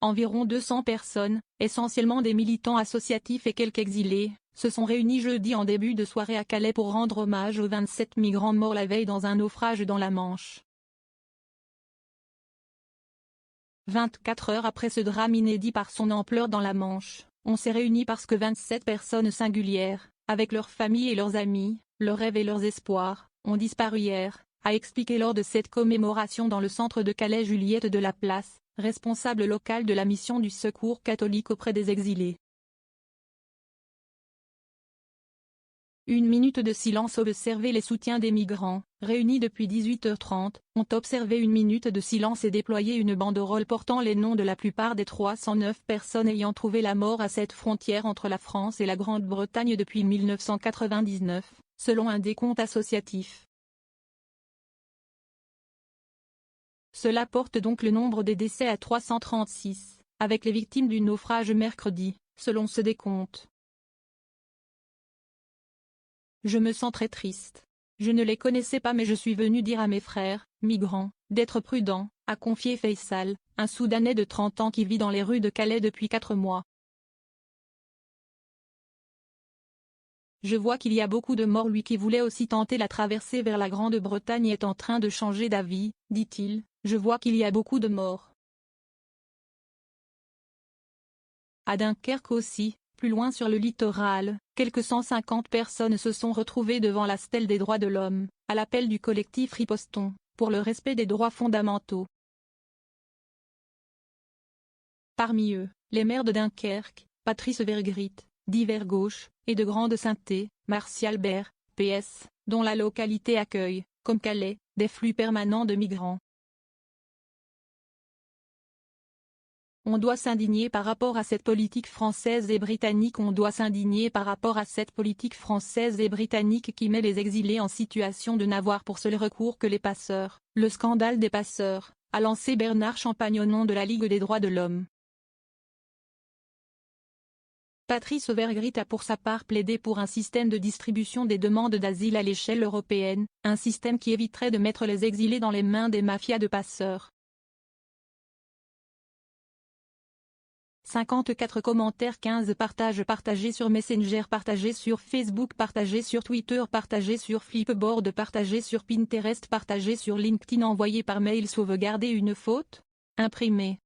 environ 200 personnes, essentiellement des militants associatifs et quelques exilés, se sont réunis jeudi en début de soirée à Calais pour rendre hommage aux 27 migrants morts la veille dans un naufrage dans la Manche. 24 heures après ce drame inédit par son ampleur dans la Manche, on s'est réunis parce que 27 personnes singulières, avec leurs familles et leurs amis, leurs rêves et leurs espoirs, ont disparu hier, a expliqué lors de cette commémoration dans le centre de Calais Juliette de la Place, responsable locale de la mission du Secours catholique auprès des exilés. Une minute de silence observé. Les soutiens des migrants, réunis depuis 18h30, ont observé une minute de silence et déployé une banderole portant les noms de la plupart des 309 personnes ayant trouvé la mort à cette frontière entre la France et la Grande-Bretagne depuis 1999, selon un décompte associatif. Cela porte donc le nombre des décès à 336, avec les victimes du naufrage mercredi, selon ce décompte. Je me sens très triste. Je ne les connaissais pas mais je suis venu dire à mes frères, migrants, d'être prudents, a confié Faisal, un Soudanais de 30 ans qui vit dans les rues de Calais depuis 4 mois. Je vois qu'il y a beaucoup de morts. Lui qui voulait aussi tenter la traversée vers la Grande-Bretagne est en train de changer d'avis, dit-il, je vois qu'il y a beaucoup de morts. À Dunkerque aussi, plus loin sur le littoral, quelques 150 personnes se sont retrouvées devant la stèle des droits de l'homme, à l'appel du collectif Ripostons, pour le respect des droits fondamentaux. Parmi eux, les maires de Dunkerque, Patrice Vergrit, d'Hiver Gauche, et de Grande-Synthe, Martial Bert, PS, dont la localité accueille, comme Calais, des flux permanents de migrants. On doit s'indigner par rapport à cette politique française et britannique. On doit s'indigner par rapport à cette politique française et britannique qui met les exilés en situation de n'avoir pour seul recours que les passeurs. Le scandale des passeurs, a lancé Bernard Champagne au nom de la Ligue des droits de l'homme. Patrice Vergrit a pour sa part plaidé pour un système de distribution des demandes d'asile à l'échelle européenne, un système qui éviterait de mettre les exilés dans les mains des mafias de passeurs. 54 commentaires, 15 partages partagés sur Messenger, partagés sur Facebook, partagés sur Twitter, partagés sur Flipboard, partagés sur Pinterest, partagés sur LinkedIn, envoyé par mail, sauvegarder une faute, imprimé.